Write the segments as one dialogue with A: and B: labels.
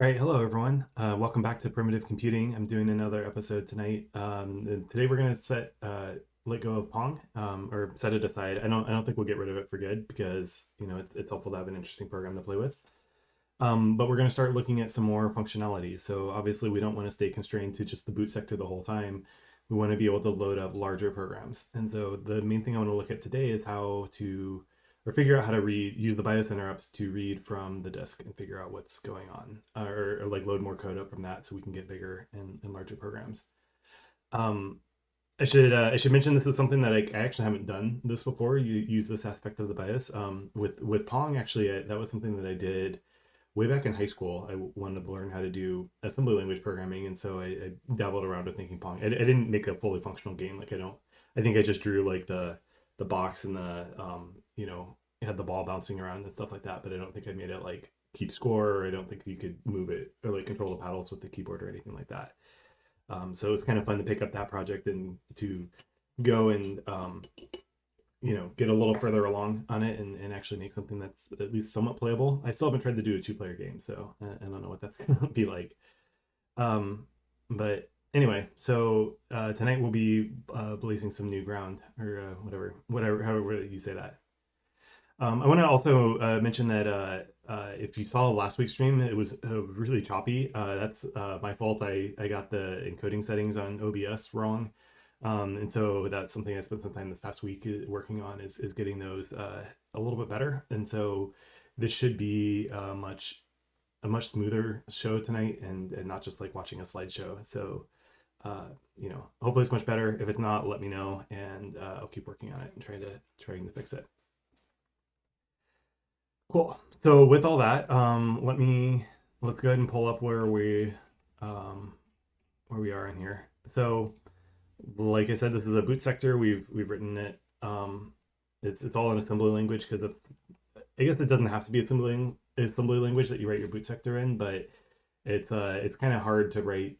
A: All right, hello everyone. Welcome back to Primitive Computing. I'm doing another episode tonight. And today we're gonna let go of Pong, or set it aside. I don't think we'll get rid of it for good because it's helpful to have an interesting program to play with. But we're gonna start looking at some more functionality. So obviously we don't want to stay constrained to just the boot sector the whole time. We want to be able to load up larger programs. And so the main thing I want to look at today is how to or figure out how to use the BIOS interrupts to read from the disk and figure out what's going on, or like load more code up from that so we can get bigger and larger programs. Um, I should mention this is something that I actually haven't done this before. You use this aspect of the BIOS with Pong. Actually, that was something that I did way back in high school. I wanted to learn how to do assembly language programming, and so I dabbled around with making Pong. I didn't make a fully functional game. Like I think I just drew like the box and the it had the ball bouncing around and stuff like that. But I don't think I made it like keep score, or I don't think you could move it or like control the paddles with the keyboard or anything like that. So it's kind of fun to pick up that project and to go and get a little further along on it and actually make something that's at least somewhat playable. I still haven't tried to do a 2-player game, so I don't know what that's gonna be like. But anyway, so tonight we'll be blazing some new ground, or whatever, however you say that. I want to also mention that if you saw last week's stream, it was really choppy. That's my fault. I got the encoding settings on OBS wrong. And so that's something I spent some time this past week working on is getting those a little bit better. And so this should be a much smoother show tonight and not just like watching a slideshow. So, hopefully it's much better. If it's not, let me know and I'll keep working on it and trying to fix it. Cool. So with all that, let's go ahead and pull up where we are in here. So like I said, this is a boot sector. We've written it. It's all in assembly language because I guess it doesn't have to be assembly language that you write your boot sector in, but it's kind of hard to write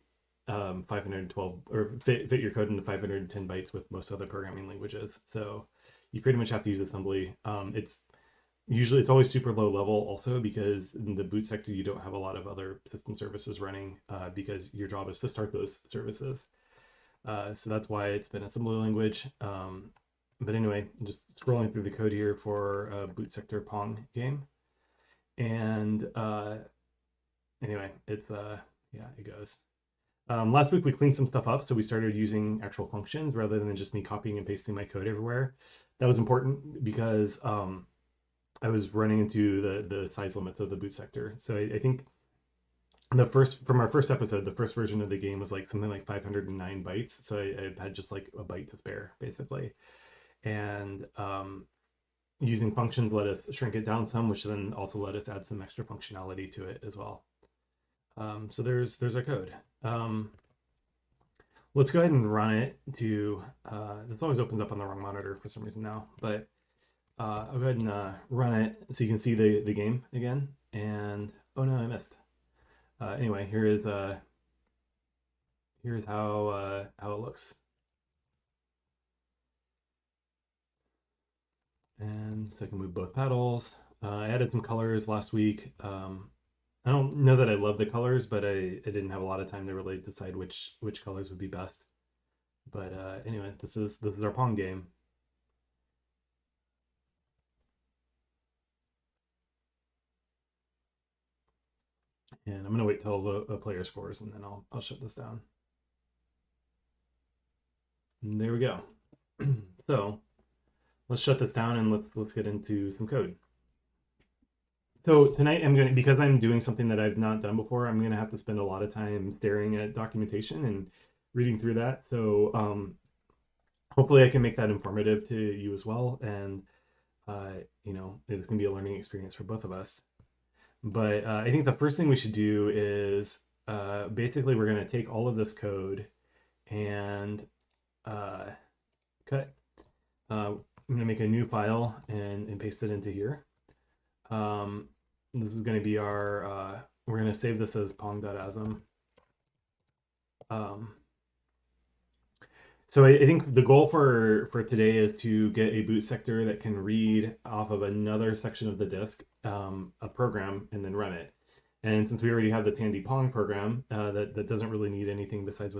A: 512 or fit your code into 510 bytes with most other programming languages. So you pretty much have to use assembly. It's always super low level also because in the boot sector you don't have a lot of other system services running because your job is to start those services. So that's why it's been assembly language. But anyway, just scrolling through the code here for a boot sector Pong game. And anyway, it goes. Last week we cleaned some stuff up, so we started using actual functions rather than just me copying and pasting my code everywhere. That was important because I was running into the size limits of the boot sector. So I think from our first episode, the first version of the game was like something like 509 bytes. So I had just like a byte to spare basically. And using functions let us shrink it down some, which then also let us add some extra functionality to it as well. So there's our code. Let's go ahead and run it to, this always opens up on the wrong monitor for some reason now, but I'll go ahead and run it so you can see the game again. And oh no, I missed. Anyway, here's how it looks. And so I can move both paddles. I added some colors last week. I don't know that I love the colors, but I didn't have a lot of time to really decide which colors would be best. But anyway, this is our Pong game. And I'm gonna wait till the player scores, and then I'll shut this down. And there we go. So let's shut this down and let's get into some code. So tonight because I'm doing something that I've not done before, I'm gonna have to spend a lot of time staring at documentation and reading through that. So hopefully I can make that informative to you as well. And it's gonna be a learning experience for both of us. But I think the first thing we should do is basically we're going to take all of this code and cut. I'm going to make a new file and paste it into here. This is going to be our, we're going to save this as pong.asm. So I think the goal for today is to get a boot sector that can read off of another section of the disk, a program, and then run it. And since we already have this handy Pong program that doesn't really need anything besides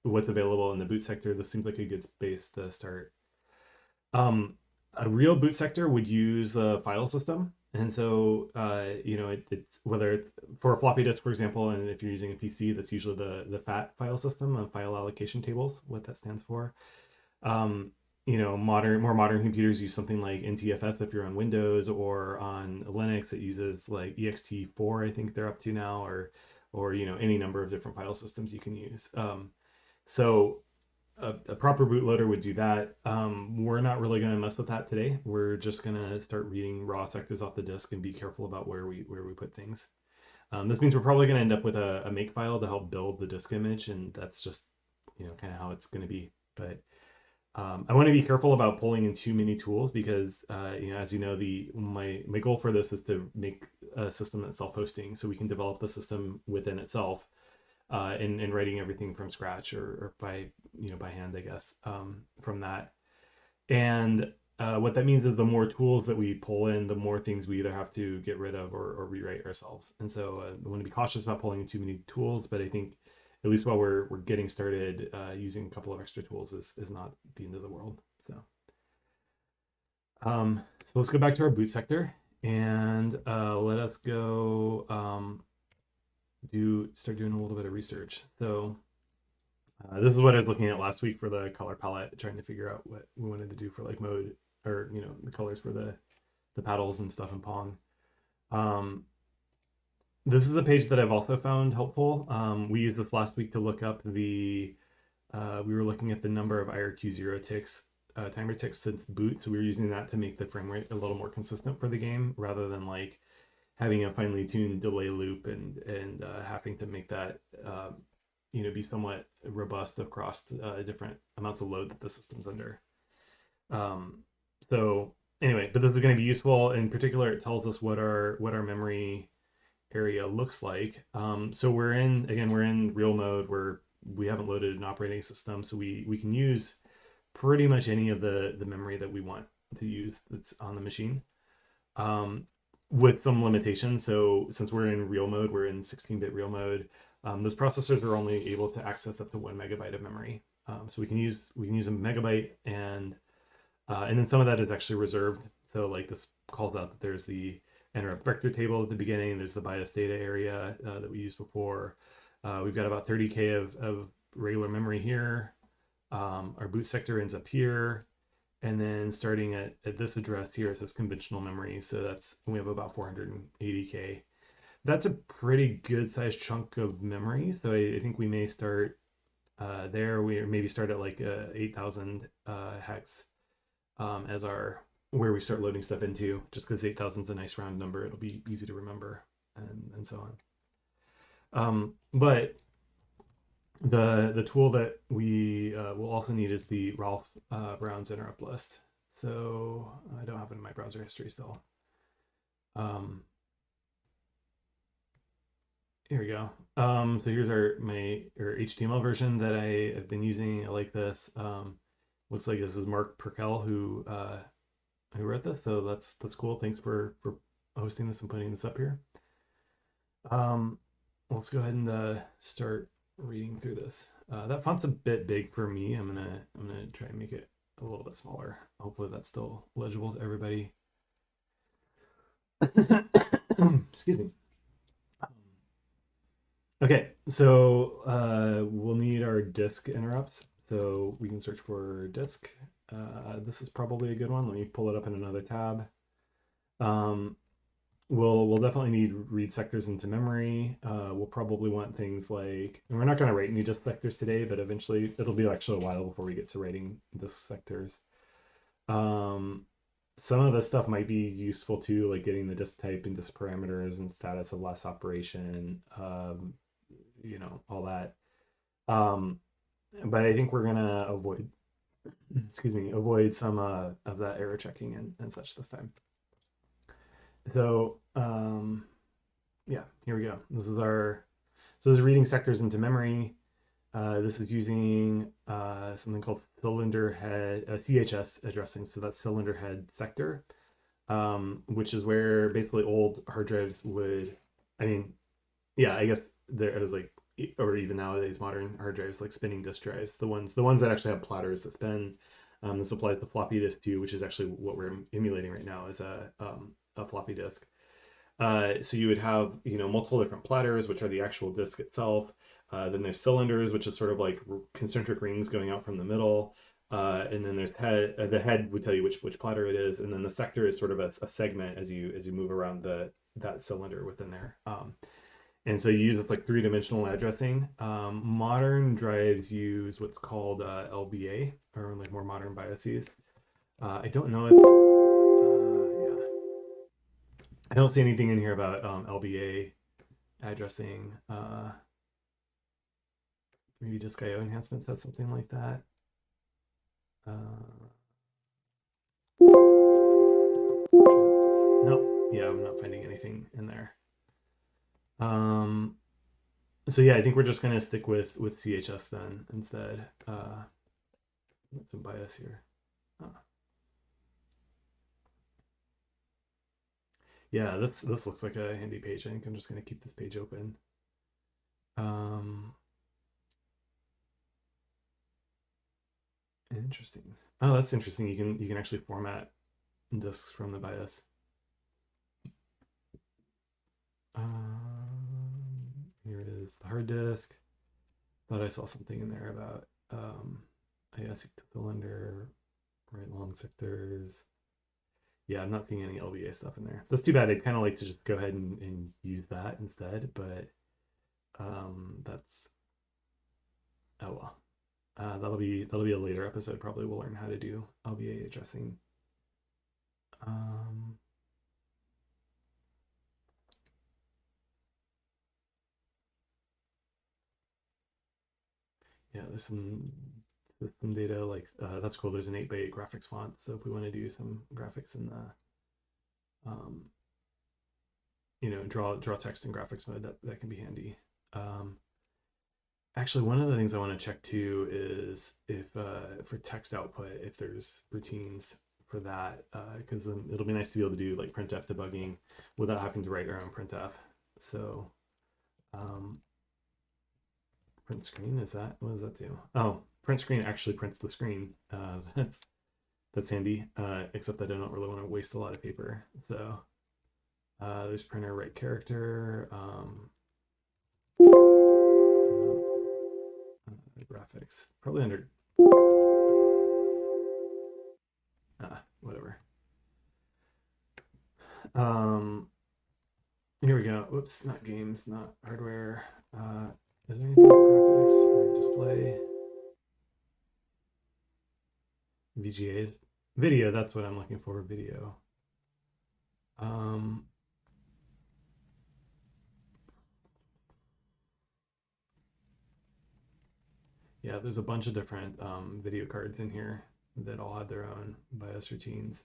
A: what's available in the boot sector, this seems like a good space to start. A real boot sector would use a file system. And so, it's whether it's for a floppy disk, for example, and if you're using a PC, that's usually the FAT file system, file allocation tables, what that stands for. More modern computers use something like NTFS if you're on Windows, or on Linux it uses like ext4, I think they're up to now, or any number of different file systems you can use. So a proper bootloader would do that. We're not really going to mess with that today. We're just going to start reading raw sectors off the disk and be careful about where we put things. This means we're probably going to end up with a make file to help build the disk image, and that's just kind of how it's going to be. But I want to be careful about pulling in too many tools because as you know, my goal for this is to make a system that's self-hosting, so we can develop the system within itself, and writing everything from scratch or by hand, I guess, from that. And what that means is the more tools that we pull in, the more things we either have to get rid of or rewrite ourselves. And so I want to be cautious about pulling in too many tools, but I think at least while we're getting started, using a couple of extra tools is not the end of the world. So let's go back to our boot sector and let us go start doing a little bit of research. So this is what I was looking at last week for the color palette, trying to figure out what we wanted to do for like mode, or the colors for the paddles and stuff in Pong. This is a page that I've also found helpful. We used this last week to look up we were looking at the number of IRQ0 ticks, timer ticks since boot. So we were using that to make the frame rate a little more consistent for the game, rather than like having a finely tuned delay loop and having to make that, be somewhat robust across different amounts of load that the system's under. So anyway, but this is going to be useful. In particular, it tells us what our memory area looks like. So we're in real mode where we haven't loaded an operating system, so we can use pretty much any of the memory that we want to use that's on the machine, with some limitations. So since we're in real mode, we're in 16-bit real mode, those processors are only able to access up to 1 megabyte of memory. So we can use a megabyte, and then some of that is actually reserved. So like this calls out that there's the interrupt vector table at the beginning. There's the BIOS data area that we used before. We've got about 30K of regular memory here. Our boot sector ends up here. And then starting at this address here, it says conventional memory. So we have about 480K. That's a pretty good sized chunk of memory. So I think we may start there. We maybe start at like 8,000 hex as where we start loading stuff into, just because 8,000 is a nice round number. It'll be easy to remember, and so on. But the tool that we will also need is the Ralph Brown's interrupt list. So I don't have it in my browser history still. Here we go. So here's our HTML version that I have been using. I like this. Looks like this is Mark Perkel who wrote this, so that's cool. Thanks for hosting this and putting this up here. Let's go ahead and start reading through this. That font's a bit big for me. I'm gonna try and make it a little bit smaller. Hopefully that's still legible to everybody. Excuse me. Okay, so we'll need our disk interrupts. So we can search for disk. This is probably a good one. Let me pull it up in another tab. We'll definitely need read sectors into memory. We'll probably want things like, and we're not going to write any disk sectors today, but eventually it'll be actually a while before we get to writing disk sectors. Some of this stuff might be useful too, like getting the disk type and disk parameters and status of last operation, all that. But I think we're gonna avoid some of that error checking and such this time. So yeah, here we go. This is reading sectors into memory. This is using something called cylinder head, CHS addressing. So that's cylinder head sector, which is where basically old hard drives would I mean, yeah, I guess there is like, or even nowadays, modern hard drives like spinning disk drives, the ones that actually have platters that spin. This applies to floppy disk too, which is actually what we're emulating right now is a floppy disk. So you would have, multiple different platters, which are the actual disk itself. Then there's cylinders, which is sort of like concentric rings going out from the middle. And then there's head. The head would tell you which platter it is, and then the sector is sort of a segment as you move around that cylinder within there. And so you use this like three-dimensional addressing. Modern drives use what's called LBA, or like more modern BIOSes. I don't know if yeah, I don't see anything in here about LBA addressing. Maybe just IO enhancements has something like that. No, yeah, I'm not finding anything in there. So yeah, I think we're just gonna stick with CHS then instead. Some bias here. Yeah, this looks like a handy page. I think I'm just gonna keep this page open. Interesting. Oh, that's interesting. You can actually format disks from the BIOS. Here it is, the hard disk. Thought I saw something in there about I guess cylinder, right, long sectors. Yeah, I'm not seeing any LBA stuff in there. That's too bad. I'd kind of like to just go ahead and use that instead, but that's oh well. That'll be a later episode. Probably we'll learn how to do LBA addressing. Yeah, there's some data like that's cool. There's an 8x8 graphics font, so if we want to do some graphics in the draw text in graphics mode, that can be handy. Actually, one of the things I want to check too is if for text output, if there's routines for that, because it'll be nice to be able to do like printf debugging without having to write our own printf. So print screen, what does that do? Oh, print screen actually prints the screen. That's handy, except that I don't really want to waste a lot of paper. So there's printer write character. Graphics, probably under whatever. Here we go. Whoops, not games, not hardware. Is there anything about graphics or display? VGAs, video. That's what I'm looking for. Video. Yeah, there's a bunch of different video cards in here that all have their own BIOS routines.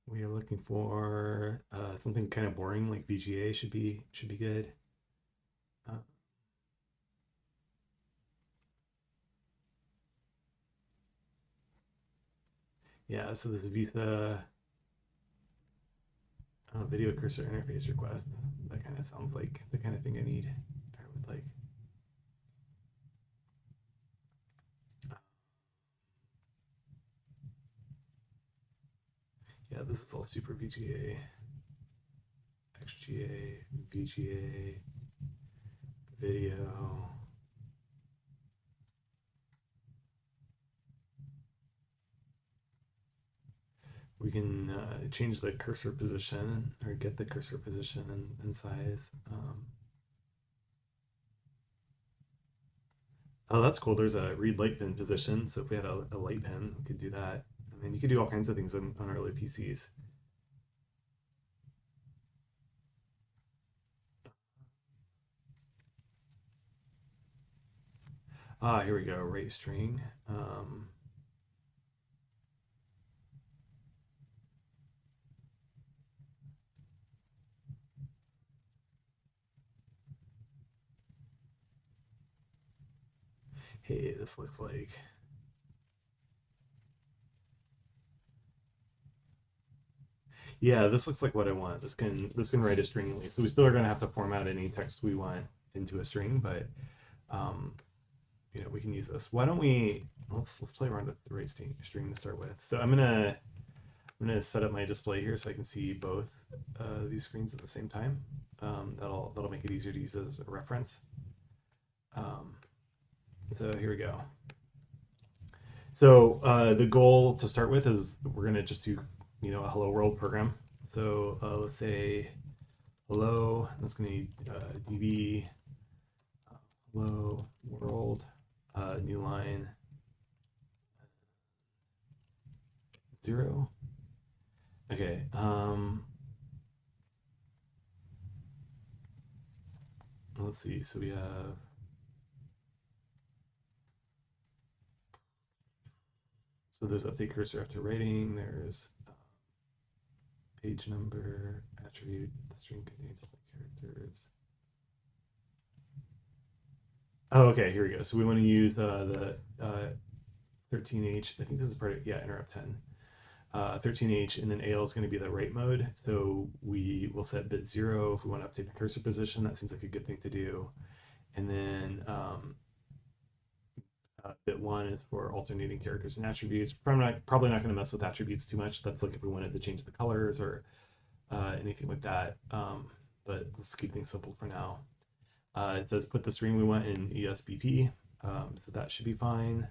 A: We are looking for something kind of boring like VGA should be good. Yeah, so this Visa video cursor interface request. That kind of sounds like the kind of thing I need. I would like. Yeah, this is all super VGA, XGA, VGA, video. We can change the cursor position or get the cursor position and size. Oh, that's cool. There's a read light pin position. So if we had a light pin, we could do that. I mean, you could do all kinds of things on early PCs. Here we go. Rate string. Hey, this looks like. Yeah, this looks like what I want. This can write a string at least. So we still are going to have to format any text we want into a string, but um, we can use this. Why don't we let's play around with the right string to start with. So I'm gonna set up my display here so I can see both these screens at the same time. That'll make it easier to use as a reference. So here we go. So the goal to start with is we're gonna just do a hello world program. So let's say hello. That's gonna be db hello world new line 0. Okay. Let's see. So we have there's update cursor after writing. There's page number attribute. The string contains characters. Oh, okay. Here we go. So we want to use the 13H. I think this is part of interrupt 10. 13H, and then AL is going to be the write mode. So we will set bit 0 if we want to update the cursor position. That seems like a good thing to do. And then bit 1 is for alternating characters and attributes. Probably not going to mess with attributes too much. That's like if we wanted to change the colors or anything like that. But let's keep things simple for now. It says put the string we want in ESBP, so that should be fine.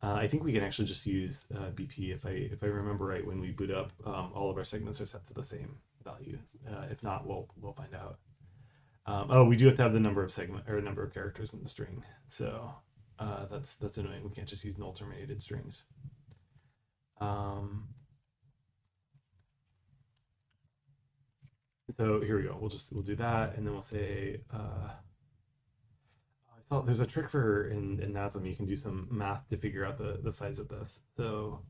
A: I think we can actually just use BP if I remember right. When we boot up, all of our segments are set to the same value. If not, we'll find out. Oh, we do have to have the number of characters in the string. So that's annoying. We can't just use null terminated strings. So here we go. We'll do that, and then we'll say. So there's a trick for in NASM. You can do some math to figure out the size of this. So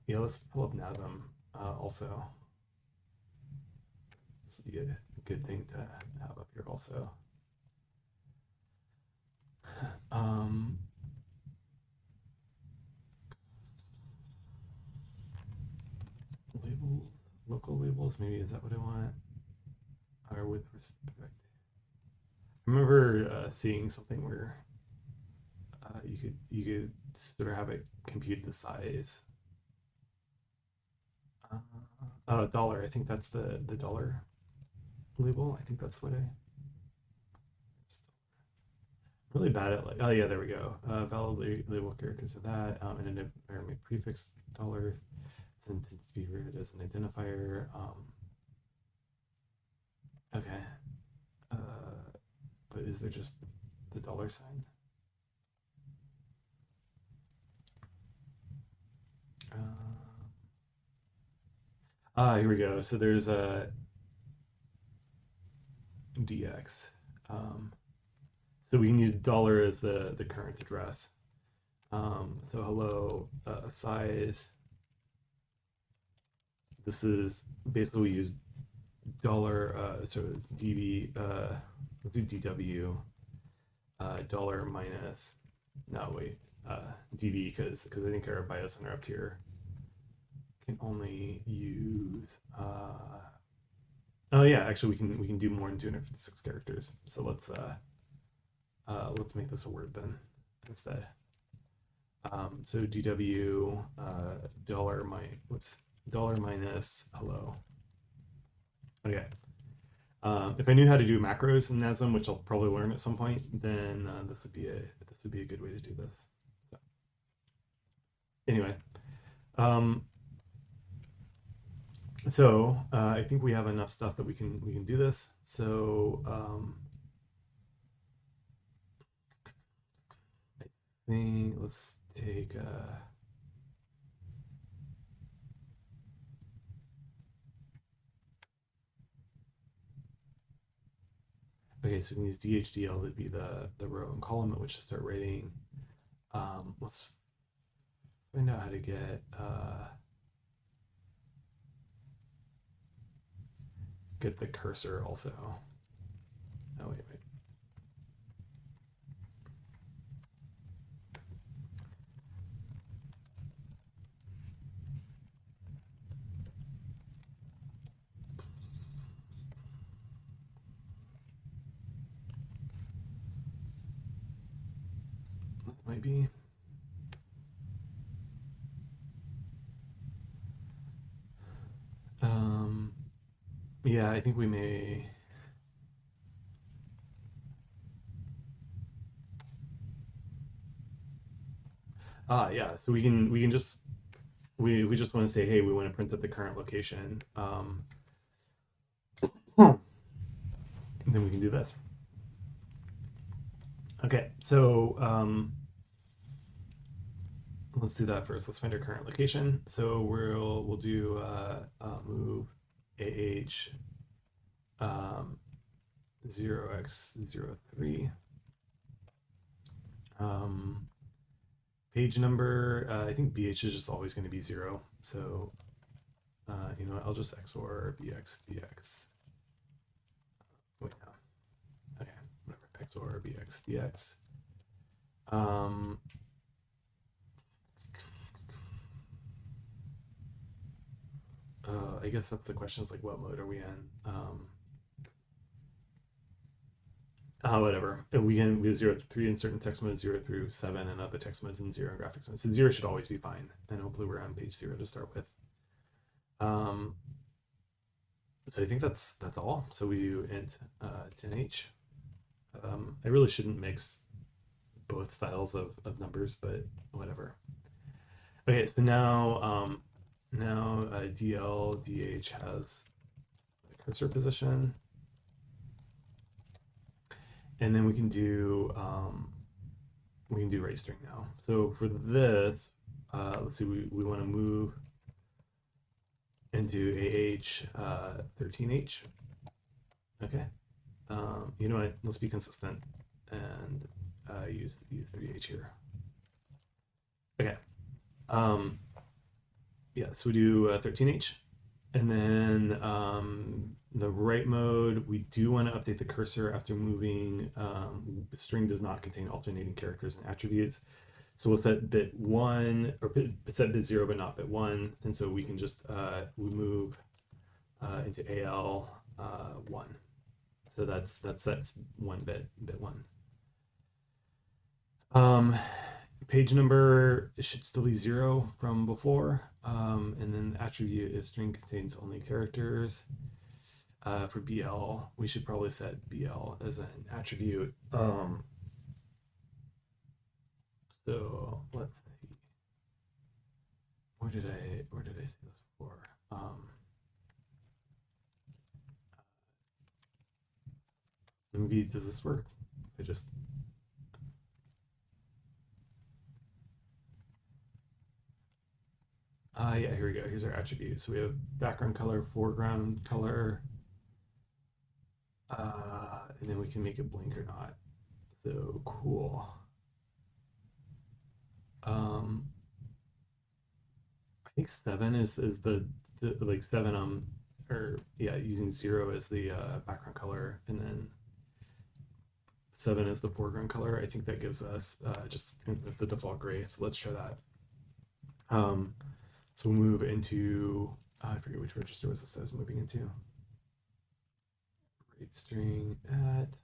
A: yeah, let's pull up NASM also. This would be a good thing to have up here also. Labels, local labels. Maybe is that what I want? Or with respect, I remember seeing something where you could sort of have it compute the size. Dollar. I think that's the dollar label. I think that's what I. Really bad at oh yeah, there we go. Valid label characters of that, and an environment prefix dollar. It's intended to be read as an identifier. Okay. But is there just the dollar sign? Here we go. So there's a DX. So we can use dollar as the current address. So hello size. This is basically we use dollar. So it's db. Let's do dw. Dollar minus. No wait. db because I think our BIOS interrupt here can only use. Oh yeah, actually we can do more than 256 characters. So let's make this a word then instead. So dw dollar minus hello. Okay. If I knew how to do macros in NASM, which I'll probably learn at some point, then this would be a good way to do this. So, anyway, so I think we have enough stuff that we can do this. So I think let's take okay, so we can use DHDL to be the row and column at which to start writing. Let's find out how to get the cursor also. Oh wait. might be. Yeah, I think we may. Yeah, so we can just we just want to say, hey, we want to print at the current location. And then we can do this. Okay, so let's do that first. Let's find our current location. So we'll do move ah 0x03. Page number, I think BH is just always going to be 0. So, you know what, I'll just XOR BX. Wait, no. Okay, whatever. XOR BX. I guess that's the question, is like, what mode are we in? Whatever. We have 0 through 3 in certain text modes, 0 through 7 and other text modes, and 0 in graphics modes. So 0 should always be fine. And hopefully we're on page 0 to start with. So I think that's all. So we do int 10h. I really shouldn't mix both styles of numbers, but whatever. Okay, so now DL DH has a cursor position. And then we can do right string now. So for this, let's see, we want to move into AH 13H. Okay. You know what? Let's be consistent and use 30H here. Okay. Yeah, so we do 13H. And then the right mode, we do want to update the cursor after moving. The string does not contain alternating characters and attributes. So we'll set bit 1, or set bit 0, but not bit 1. And so we can just, we move into AL 1. So that sets 1 bit 1. Page number, it should still be 0 from before. And then the attribute is string contains only characters. For BL, we should probably set BL as an attribute. So let's see. Where did I see this before? Maybe, does this work? I just yeah, here we go. Here's our attribute. So we have background color, foreground color, and then we can make it blink or not. So cool. I think 7 is the like 7 or yeah, using 0 as the background color, and then 7 is the foreground color. I think that gives us just the default gray. So let's try that. So we'll move into, I forget which register was this I was moving into. Right string at,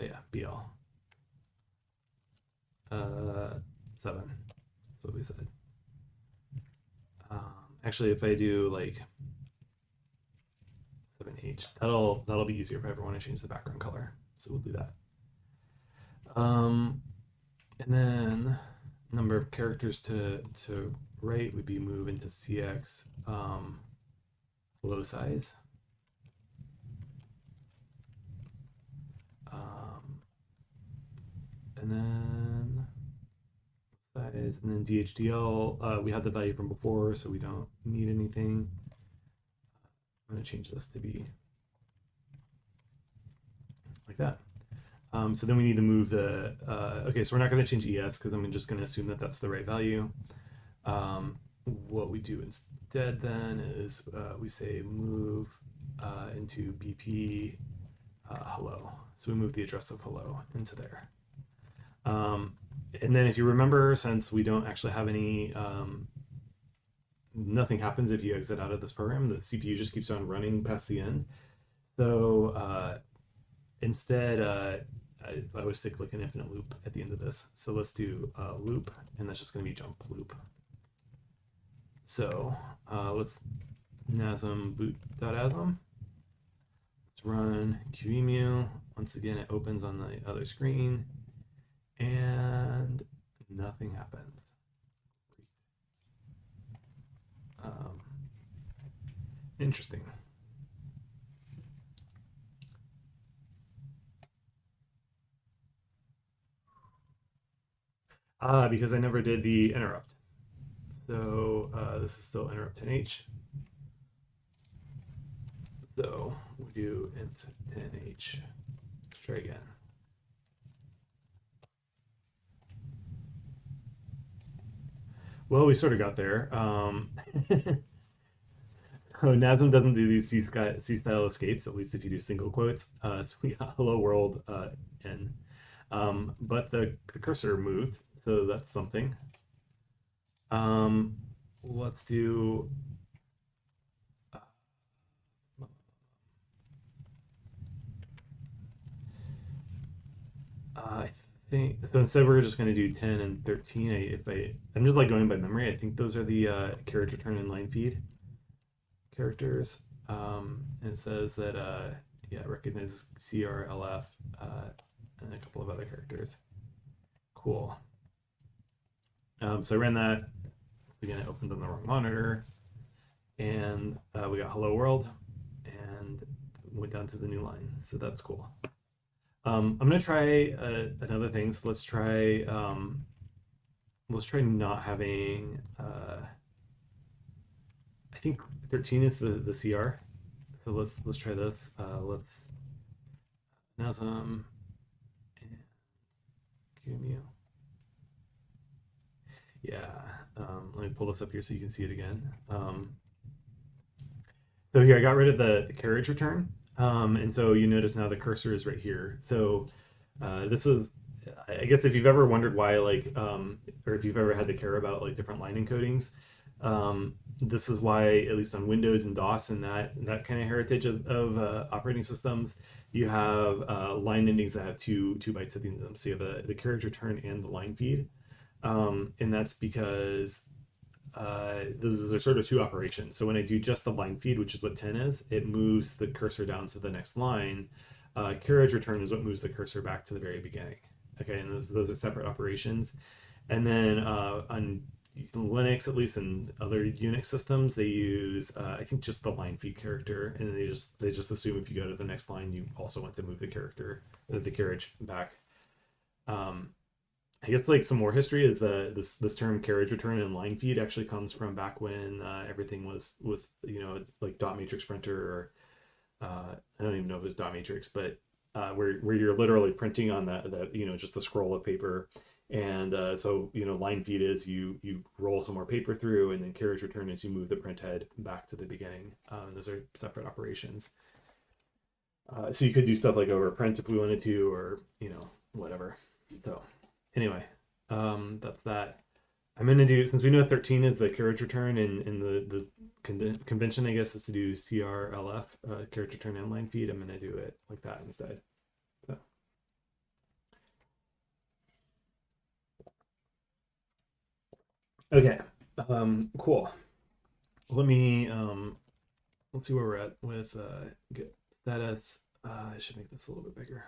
A: yeah, BL. 7. That's what we said. Actually, if I do like 7H, that'll be easier if I ever want to change the background color. So we'll do that. And then number of characters to write would be move into CX low size. And then size, and then DHDL, we had the value from before, so we don't need anything. I'm going to change this to be like that. So then we need to move the, okay, so we're not going to change ES because I'm just going to assume that that's the right value. What we do instead then is we say move into BP hello. So we move the address of hello into there. And then if you remember, since we don't actually have any, nothing happens if you exit out of this program, the CPU just keeps on running past the end. So instead, I always stick like an infinite loop at the end of this. So let's do loop, and that's just going to be jump loop. So let's nasm boot.asm. Let's run qemu. Once again, it opens on the other screen, and nothing happens. Interesting. Because I never did the interrupt. So this is still interrupt 10h. So we do int 10h. Let's try again. Well, we sort of got there. So NASM doesn't do these C-style escapes, at least if you do single quotes. So we got hello world n. But the cursor moved, so that's something. Let's do I think so. Instead, we're just going to do 10 and 13. I'm just like going by memory. I think those are the carriage return and line feed characters. And it says that yeah, it recognizes CR, LF, and a couple of other characters. Cool. So I ran that. Again, it opened on the wrong monitor, and we got hello world, and went down to the new line. So that's cool. I'm gonna try another thing. So let's try not having. I think 13 is the CR. So let's try this. Let's nasm and qemu. Yeah. Let me pull this up here so you can see it again. So here I got rid of the carriage return. And so you notice now the cursor is right here. So this is, I guess if you've ever wondered why, like, or if you've ever had to care about like different line encodings, this is why, at least on Windows and DOS and that kind of heritage of operating systems, you have line endings that have two bytes at the end of them. So you have the carriage return and the line feed. And that's because those are sort of two operations. So when I do just the line feed, which is what 10 is, it moves the cursor down to the next line. Carriage return is what moves the cursor back to the very beginning. Okay, and those are separate operations. And then on Linux, at least in other Unix systems, they use I think just the line feed character, and they just assume if you go to the next line, you also want to move the carriage back. I guess like some more history is this term carriage return and line feed actually comes from back when everything was like dot matrix printer, or I don't even know if it was dot matrix, but where you're literally printing on that just a scroll of paper. And so line feed is you roll some more paper through, and then carriage return is you move the print head back to the beginning. Those are separate operations. So you could do stuff like over print if we wanted to, or whatever. So anyway, that's that. I'm gonna do, since we know 13 is the carriage return, and the convention, I guess, is to do CRLF, carriage return and line feed. I'm gonna do it like that instead. So. Okay, cool. Let me let's see where we're at with get status. I should make this a little bit bigger.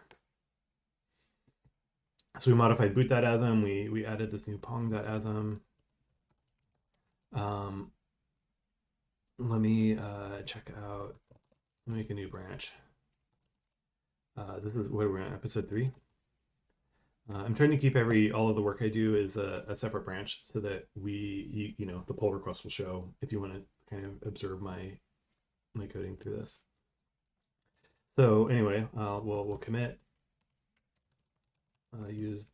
A: So we modified boot.asm. We added this new pong.asm. Let me check out. Let me make a new branch. This is where we're on episode 3. I'm trying to keep all of the work I do is a separate branch, so that the pull request will show if you want to kind of observe my coding through this. So anyway, we'll commit. Use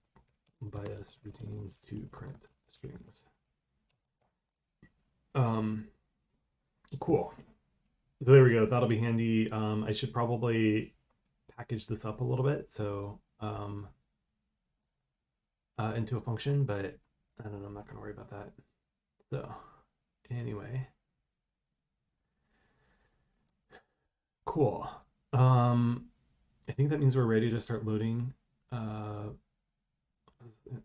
A: bias routines to print strings. Cool. So there we go. That'll be handy. I should probably package this up a little bit, so into a function, but I don't know. I'm not going to worry about that. So anyway, cool. I think that means we're ready to start loading. Uh,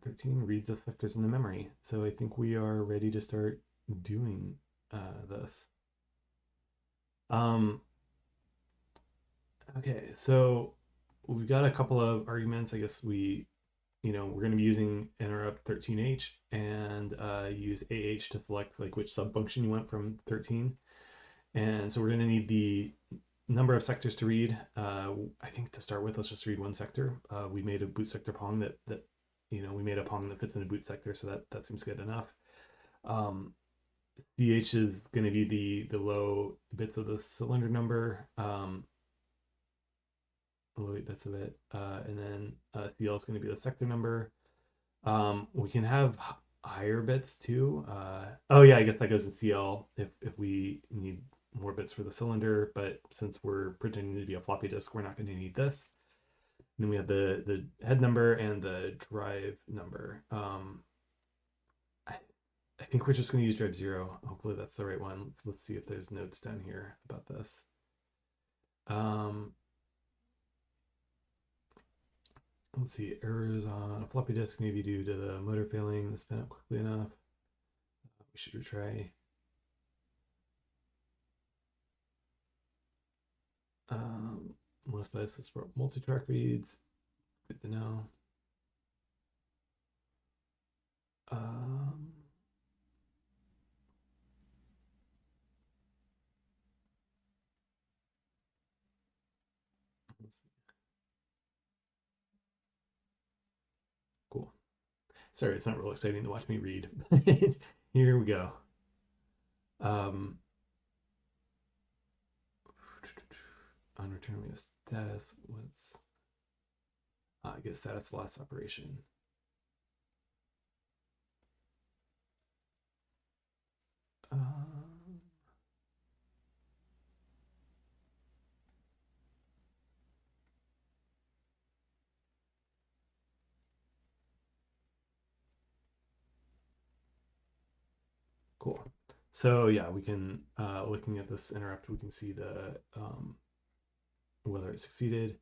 A: 13 reads the sectors into memory. So I think we are ready to start doing this. Okay, so we've got a couple of arguments. I guess we're going to be using interrupt 13h and use AH to select like which subfunction you want from 13. And so we're going to need the number of sectors to read. I think to start with, let's just read one sector. We made a boot sector Pong that we made a Pong that fits in a boot sector, so that seems good enough. CH is going to be the low bits of the cylinder number, low 8 bits of it, and then CL is going to be the sector number. We can have higher bits too. Oh yeah, I guess that goes in CL if we need more bits for the cylinder, but since we're pretending to be a floppy disk, we're not going to need this. And then we have the head number and the drive number. I think we're just going to use drive 0. Hopefully that's the right one. Let's see if there's notes down here about this. Let's see, errors on a floppy disk may be due to the motor failing to spin up quickly enough. We should retry. Most devices support multi-track reads. Good to know. Cool. Sorry, it's not real exciting to watch me read. Here we go. On returning a status, what's I guess status loss operation. Cool. So yeah, we can looking at this interrupt, we can see the whether it succeeded.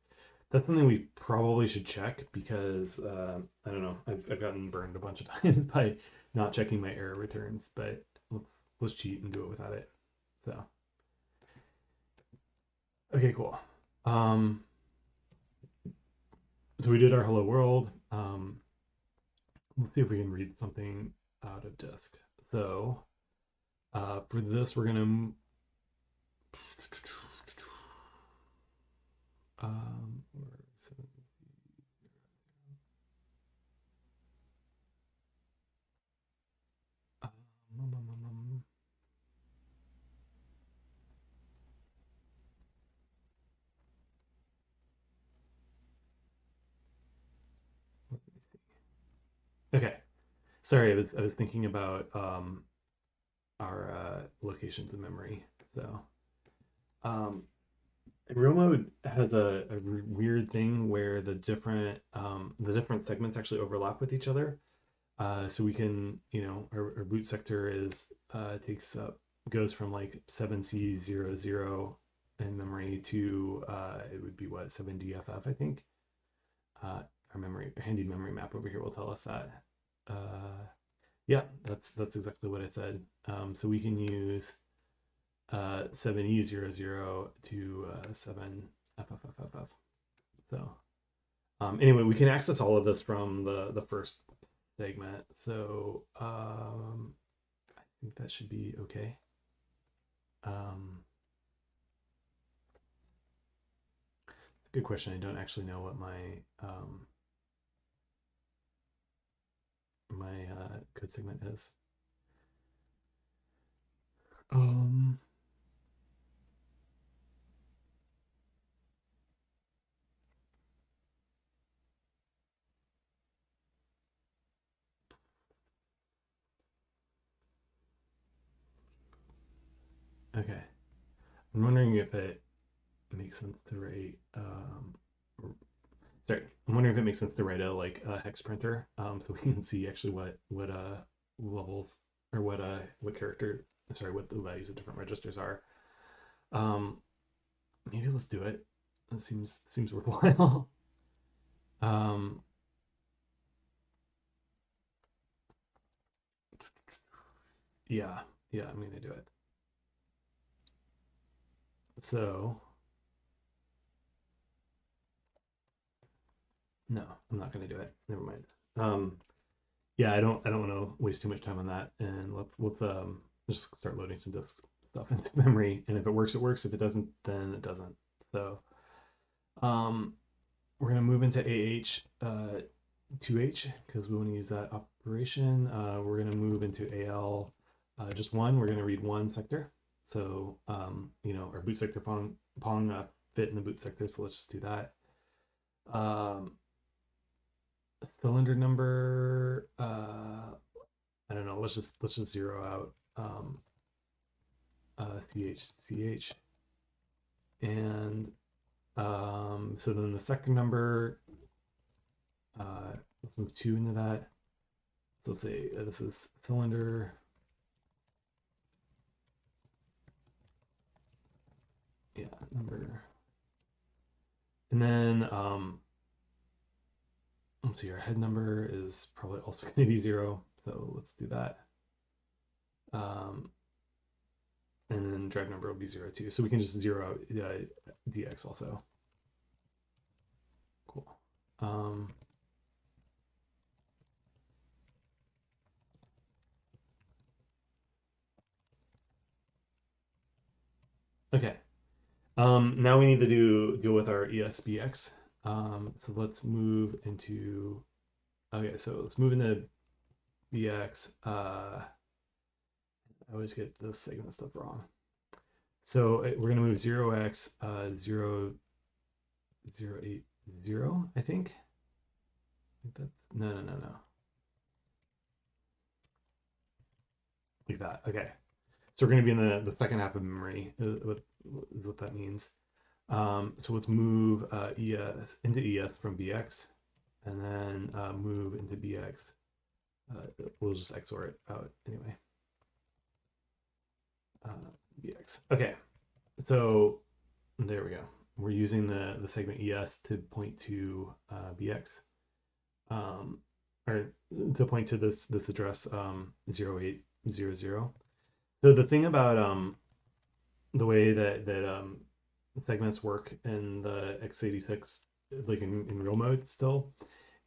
A: That's something we probably should check because I don't know. I've gotten burned a bunch of times by not checking my error returns, but let's cheat and do it without it. So okay, cool. So we did our hello world. Let's see if we can read something out of disk. So for this, we're gonna okay. Sorry, I was thinking about our locations in memory. So real mode has a weird thing where the different segments actually overlap with each other. So we can, our boot sector is goes from like 7C00 in memory to it would be what 7DFF, I think. Our handy memory map over here will tell us that. Yeah, that's exactly what I said. So we can use 7E00 to 7FFFFF. So anyway, we can access all of this from the first segment. So I think that should be okay. Good question. I don't actually know what my code segment is. Okay. I'm wondering if it makes sense to write sorry, I'm wondering if it makes sense to write a hex printer, so we can see actually what levels or what the values of different registers are. Maybe let's do it. That seems worthwhile. um, yeah, I'm gonna do it. So no, I'm not gonna do it. Never mind. Yeah, I don't want to waste too much time on that, and let's just start loading some disk stuff into memory, and if it works, it works. If it doesn't, then it doesn't. So um, we're gonna move into AH 2H because we want to use that operation. We're gonna move into AL just one. We're gonna read one sector. So our boot sector Pong fit in the boot sector. So let's just do that. Cylinder number. I don't know. Let's just zero out CH, and so then the sector number. Let's move 2 into that. So let's say this is cylinder. Yeah, number. And then let's see, our head number is probably also going to be 0. So let's do that. And then drive number will be 0 too. So we can just zero out DX also. Cool. Okay. Now we need to deal with our ESBX. So let's move into. Okay, so let's move into BX. I always get this segment stuff wrong. So we're gonna move 0x 0 0 8 0. I think that no. Like that. Okay. So we're going to be in the second half of memory is what that means. So let's move ES into ES from BX, and then move into BX. We'll just XOR it out anyway. BX. Okay. So there we go. We're using the segment ES to point to BX, or to point to this address 0800. So the thing about the way that segments work in the x86, like in real mode still,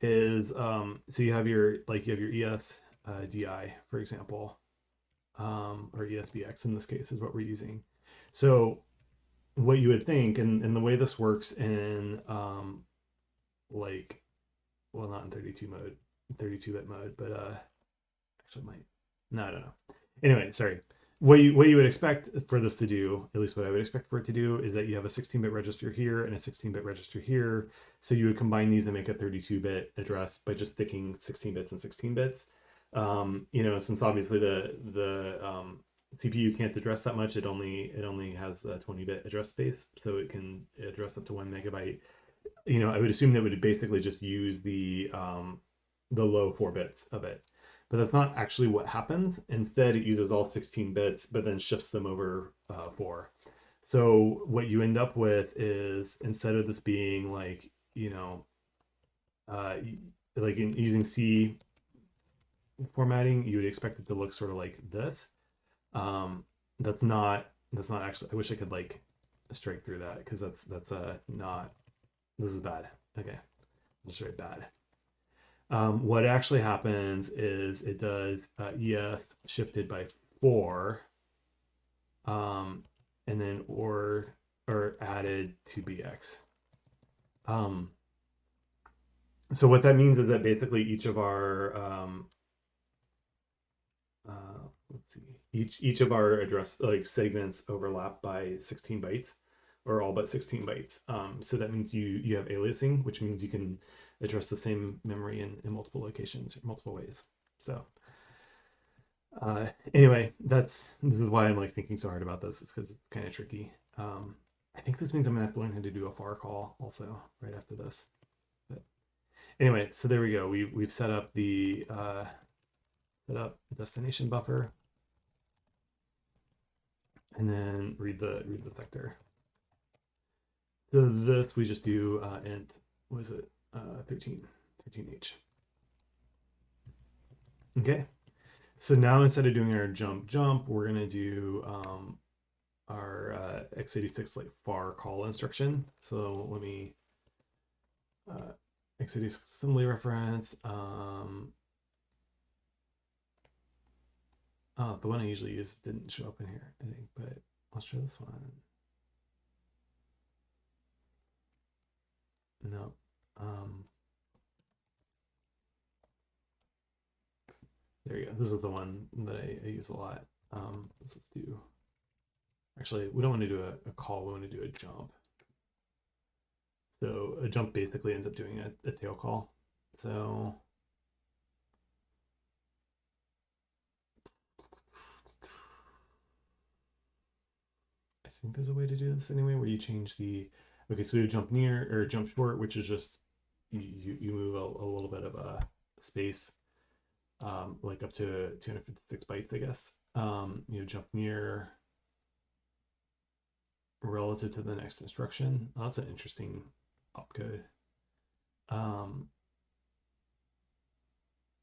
A: is so you have your ES DI, for example, or ESBX in this case is what we're using. So what you would think, and the way this works in like, well, not in 32-bit mode, but actually might. No, I don't know. Anyway, sorry. What you would expect for this to do, at least what I would expect for it to do, is that you have a 16-bit register here and a 16-bit register here. So you would combine these and make a 32-bit address by just sticking 16 bits and 16 bits. Since obviously the CPU can't address that much, it only has a 20-bit address space, so it can address up to 1 megabyte. I would assume that would basically just use the low 4 bits of it. But that's not actually what happens. Instead, it uses all 16 bits, but then shifts them over 4. So what you end up with is, instead of this being like, like using C formatting, you would expect it to look sort of like this. That's not actually. I wish I could like strike through that, because that's not. This is bad. Okay, that's very bad. What actually happens is it does ES shifted by 4, and then or added to BX. So what that means is that basically each of our let's see, each of our address segments overlap by 16 bytes, or all but 16 bytes. So that means you have aliasing, which means you can address the same memory in multiple locations or multiple ways. So anyway, this is why I'm thinking so hard about this, is because it's kind of tricky. I think this means I'm gonna have to learn how to do a FAR call also right after this. But anyway, so there we go. We've set up the destination buffer, and then read the sector. So this we just do int, what is it? 13h. Okay. So now instead of doing our jump, we're gonna do our x86 like var call instruction. So let me x86 assembly reference. Oh, the one I usually use didn't show up in here, I think, but let's try this one. No. There you go. This is the one that I use a lot. Let's do. Actually, we don't want to do a call. We want to do a jump. So a jump basically ends up doing a tail call. So I think there's a way to do this anyway, where you change the. Okay, so we have jump near or jump short, which is just you move a little bit of a space, like up to 256 bytes, I guess. Jump near relative to the next instruction. Oh, that's an interesting opcode.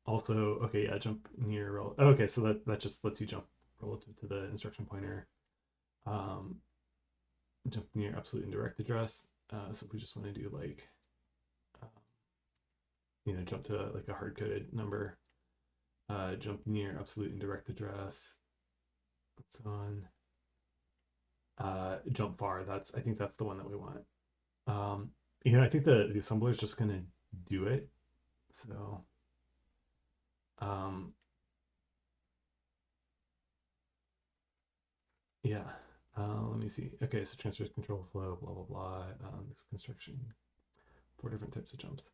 A: Also, okay, yeah, jump near. Okay, so that just lets you jump relative to the instruction pointer. Jump near absolute indirect address. So if we just want to do like, jump to like a hard coded number. Jump near absolute indirect address. That's on. Jump far. I think that's the one that we want. I think the assembler is just gonna do it. So, yeah. Let me see. Okay, so transfers, control flow, blah blah blah. This construction, 4 different types of jumps.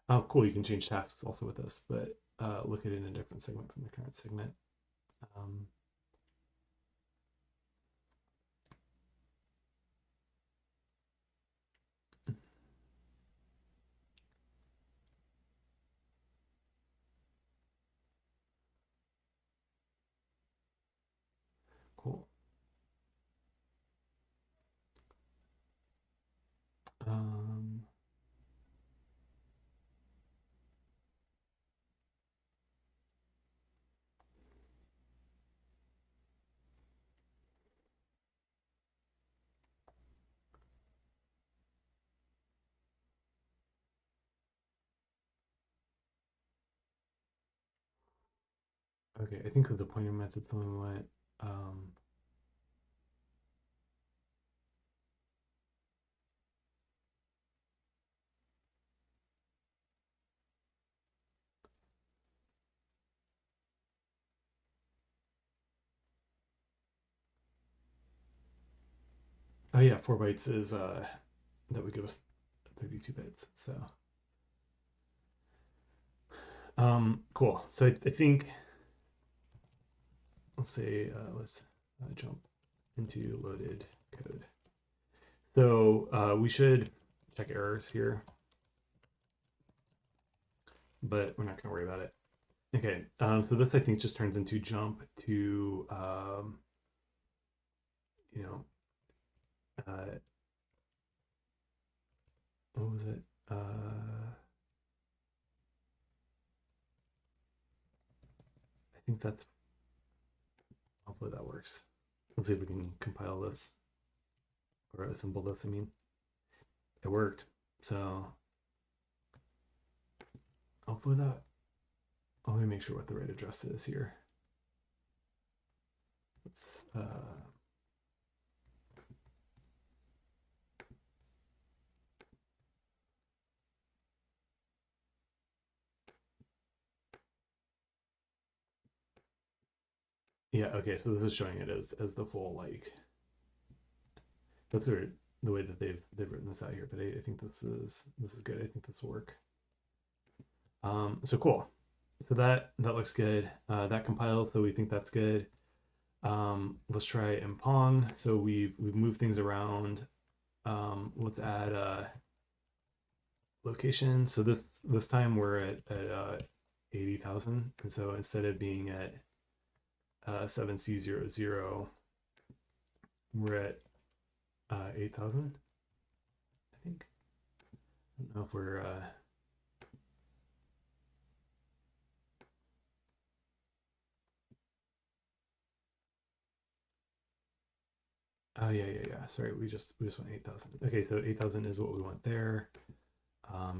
A: Oh, cool. You can change tasks also with this, but look at it in a different segment from the current segment. Cool. Okay, I think with the pointer method, something went. Oh yeah, 4 bytes is that would give us 32 bits. So cool. So I think let's say let's jump into loaded code. So we should check errors here, but we're not going to worry about it. Okay, so this I think just turns into jump to what was it? I think that's, hopefully that works. Let's see if we can compile this or assemble this. I mean, it worked. So hopefully that, let me make sure what the right address is here. Oops. Yeah, okay, so this is showing it as the full, like, that's sort of the way that they've written this out here, but I think this is good. I think this will work. So cool. So that looks good. That compiles, so we think that's good. Let's try in Pong. So we've moved things around. Let's add location. So this time we're at 80,000, and so instead of being at 7C00, we're at 8,000, I think. I don't know if we're oh yeah. Sorry, we just want 8,000. Okay, so 8,000 is what we want there.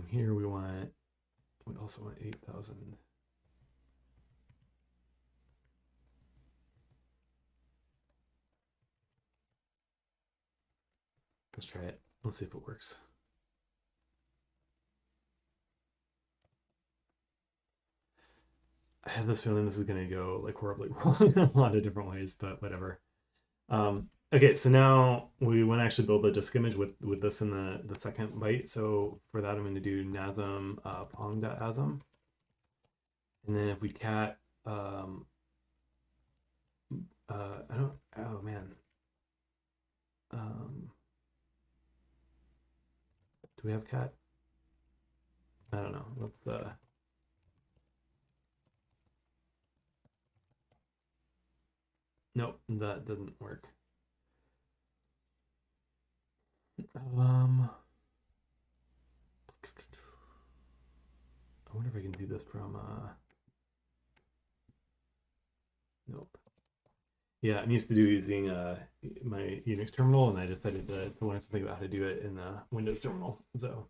A: Here we also want 8,000. Let's try it. Let's see if it works. I have this feeling this is gonna go like horribly wrong in a lot of different ways, but whatever. Okay, so now we want to actually build a disk image with this in the second byte. So for that, I'm going to do nasm pong.asm. And then if we cat, I don't, oh man. Do we have cat? I don't know. Let's, nope, that doesn't work. I wonder if I can do this from, nope. Yeah, I'm used to using my Unix terminal, and I decided to learn something about how to do it in the Windows terminal. So,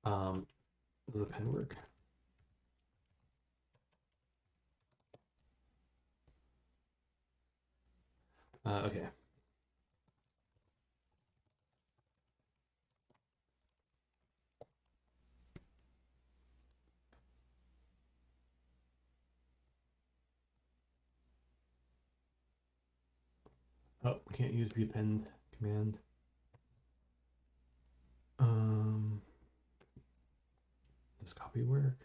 A: does a pen work? Okay. Oh, we can't use the append command. Does copy work?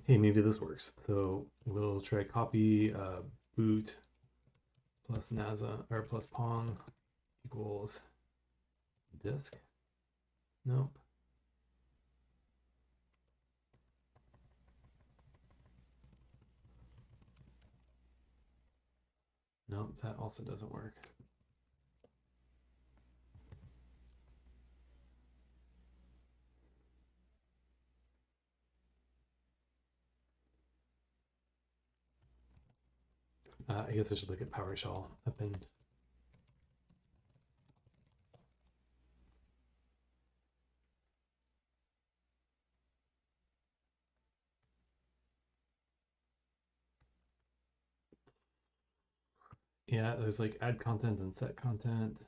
A: Hey, maybe this works. So we'll try copy boot plus NASA or plus Pong equals disk. Nope. Nope, that also doesn't work. I guess I should look at PowerShell append. Yeah, there's like add content and set content.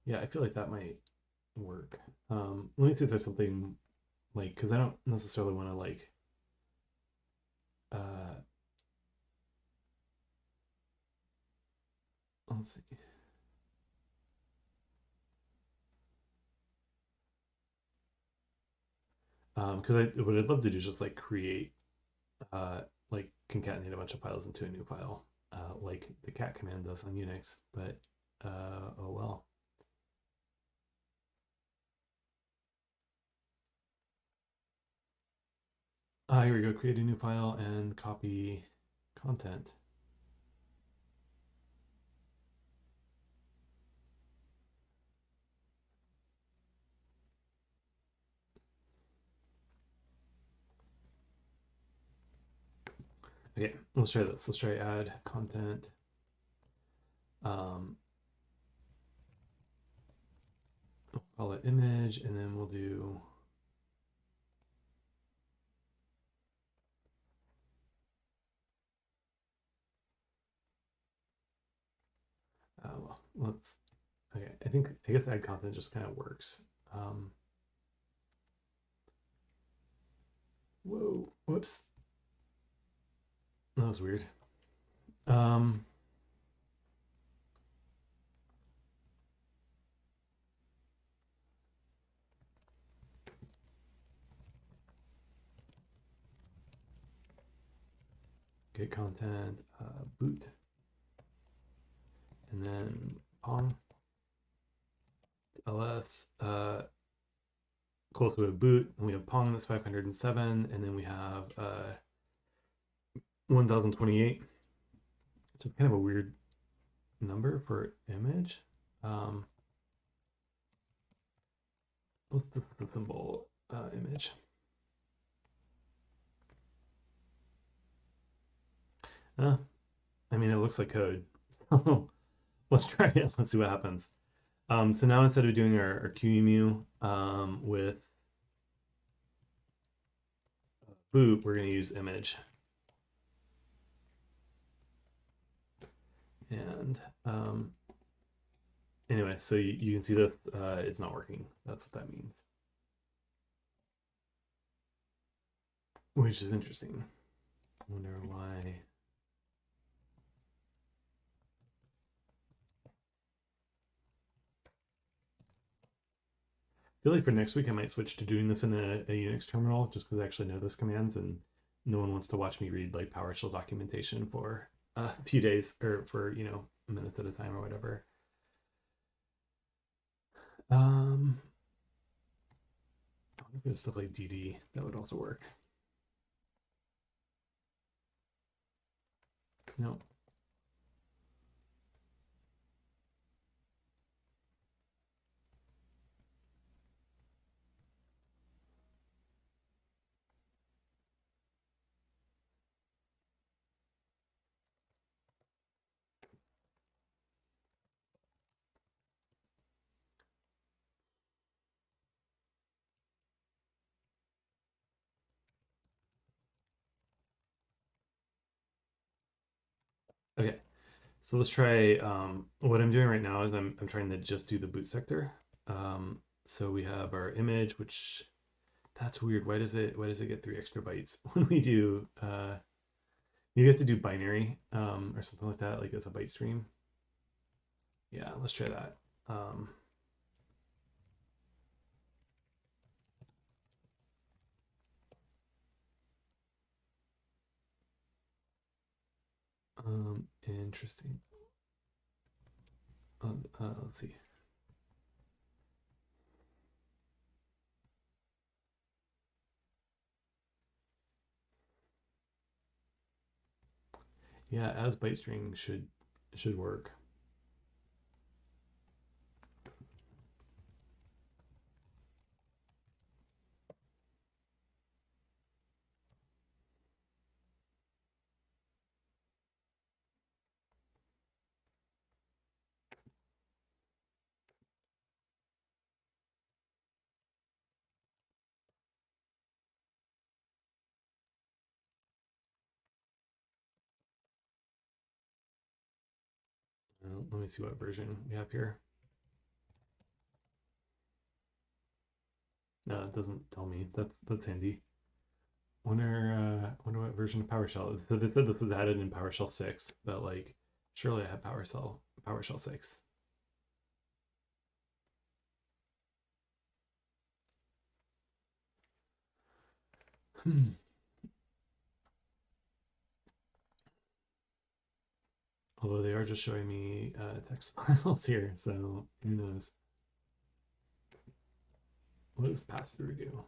A: Yeah, I feel like that might work. Let me see if there's something like, because I don't necessarily want to like let's see. Because what I'd love to do is just like create like concatenate a bunch of files into a new file, like the cat command does on Unix, but oh well. Here we go, create a new file and copy content. Okay, let's try this. Let's try add content. We'll call it image, and then we'll do well, let's okay. I guess add content just kind of works. Whoa, whoops. That was weird. Get content, boot. and then Pong, ls. Cool, so we have boot, and we have Pong that's 507, and then we have 1028, which is kind of a weird number for image. What's the symbol image? I mean, it looks like code. So let's try it. Let's see what happens. So now instead of doing our QEMU with boot, we're going to use image. And anyway, so you can see this, it's not working. That's what that means. Which is interesting. I wonder why. I feel like for next week, I might switch to doing this in a Unix terminal just because I actually know those commands and no one wants to watch me read like PowerShell documentation for a few days or for, minutes at a time or whatever. I wonder if there's stuff like DD that would also work. No. Okay, so let's try. What I'm doing right now is I'm trying to just do the boot sector. So we have our image, which that's weird. Why does it get 3 extra bytes when we do? You have to do binary or something like that, like as a byte stream. Yeah, let's try that. Interesting. Let's see. Yeah, as byte string should work. Let me see what version we have here. No, it doesn't tell me. That's handy. Wonder what version of PowerShell. So they said this was added in PowerShell 6, but like surely I have PowerShell 6. Although they are just showing me text files here, so who knows? What does pass through do?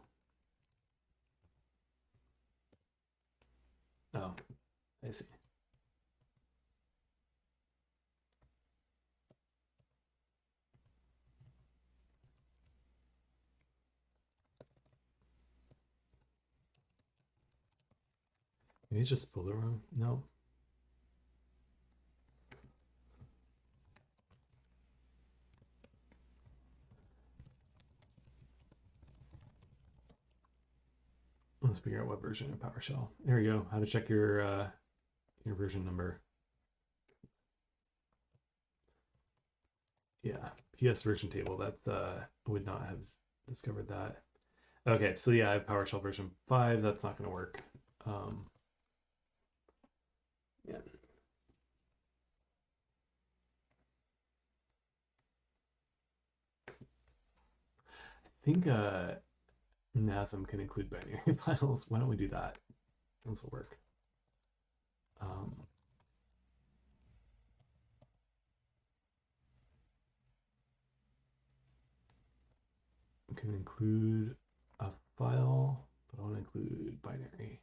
A: Oh, I see. Maybe just pull the wrong. No. Let's figure out what version of PowerShell. There you go. How to check your version number. Yeah, PS version table. That would not have discovered that. Okay, so yeah, I have PowerShell version 5. That's not going to work. Yeah. I think NASM can include binary files. Why don't we do that? This will work. I can include a file, but I want to include binary.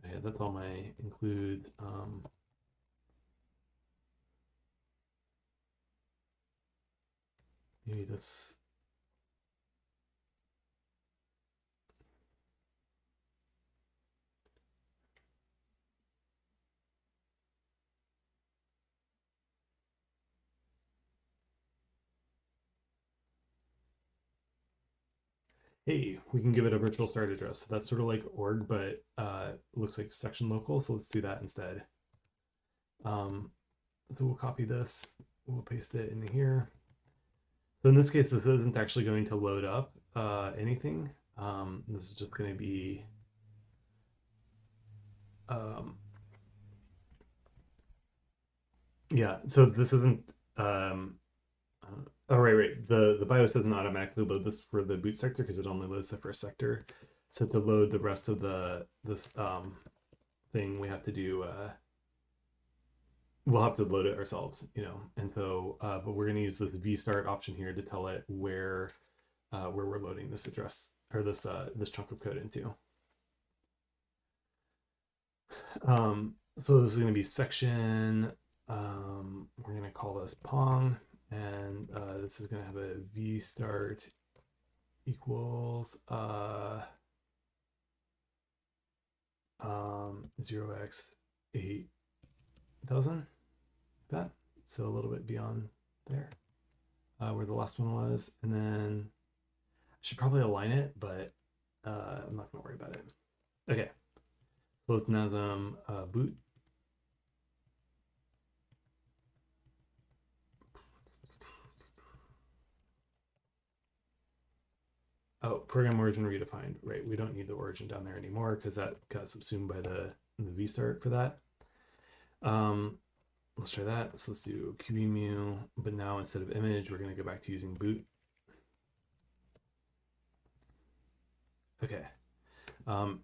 A: Okay, that's all my includes. Maybe this. Hey, we can give it a virtual start address. So that's sort of like org, but looks like section local. So let's do that instead. So we'll copy this. We'll paste it in here. So in this case, this isn't actually going to load up anything. This is just going to be yeah. So this isn't oh right. The BIOS doesn't automatically load this for the boot sector because it only loads the first sector. So to load the rest of this thing, we have to do we'll have to load it ourselves, you know. And so but we're going to use this vstart option here to tell it where we're loading this address or this chunk of code into. So this is going to be section. We're going to call this Pong, and this is going to have a vstart equals 0x8000. That so a little bit beyond there, where the last one was, and then I should probably align it, but I'm not going to worry about it. Okay, so let's nasm boot. Oh, program origin redefined. Right, we don't need the origin down there anymore because that got subsumed by the vstart for that. Let's try that. So let's do qemu, but now instead of image, we're going to go back to using boot. Okay. I'm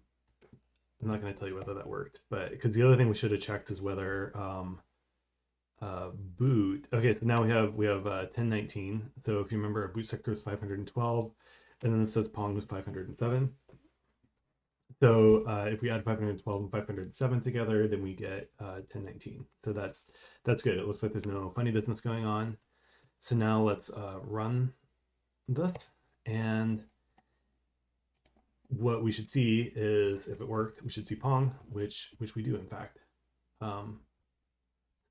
A: not going to tell you whether that worked, but because the other thing we should have checked is whether boot. Okay, so now we have 1019. So if you remember, our boot sector is 512, and then it says Pong was 507. So if we add 512 and 507 together, then we get 1019. So that's good. It looks like there's no funny business going on. So now let's run this, and what we should see is, if it worked, we should see Pong, which we do in fact. There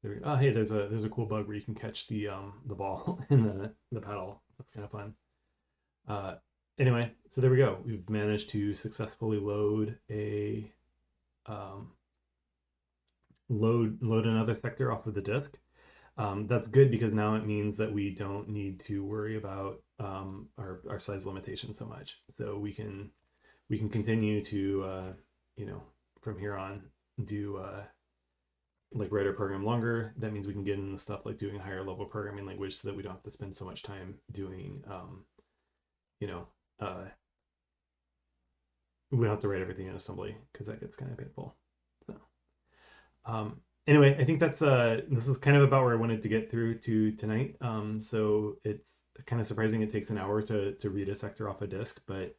A: we go. Oh, hey, there's a cool bug where you can catch the ball in the paddle. That's kind of fun. Anyway, so there we go. We've managed to successfully load a load another sector off of the disk. That's good because now it means that we don't need to worry about our size limitations so much. So we can continue to you know, from here on do like write our program longer. That means we can get into stuff like doing a higher level programming language so that we don't have to spend so much time doing you know, we don't have to write everything in assembly because that gets kind of painful. So anyway, I think that's this is kind of about where I wanted to get through to tonight. So it's kind of surprising it takes an hour to read a sector off a disk, but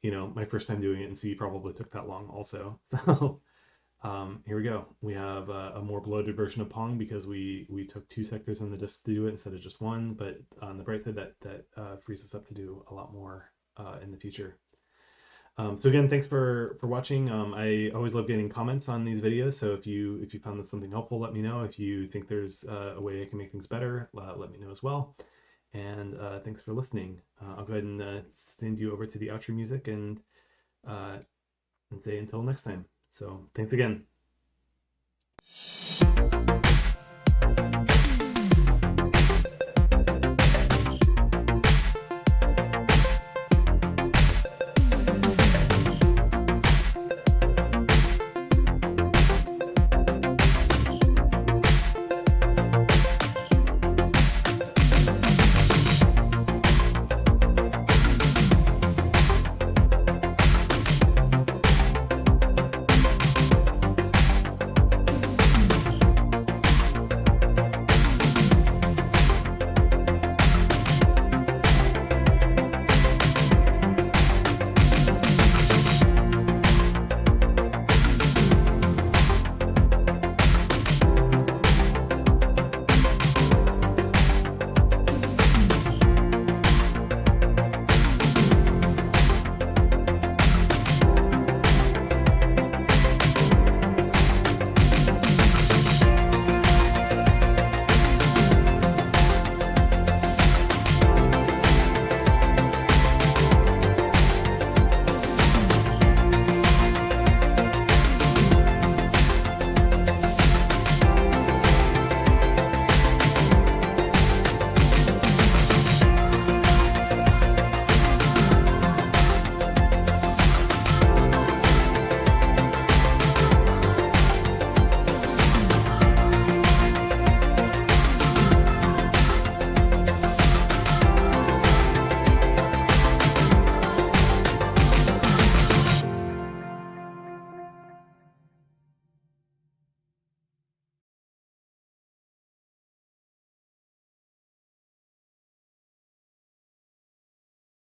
A: you know, my first time doing it in C probably took that long also. So here we go. We have a more bloated version of Pong because we took 2 sectors on the disk to do it instead of just 1. But on the bright side, that frees us up to do a lot more in the future. So again, thanks for watching. I always love getting comments on these videos. So if you found this something helpful, let me know. If you think there's a way I can make things better, let me know as well. And thanks for listening. I'll go ahead and send you over to the outro music and say until next time. So thanks again.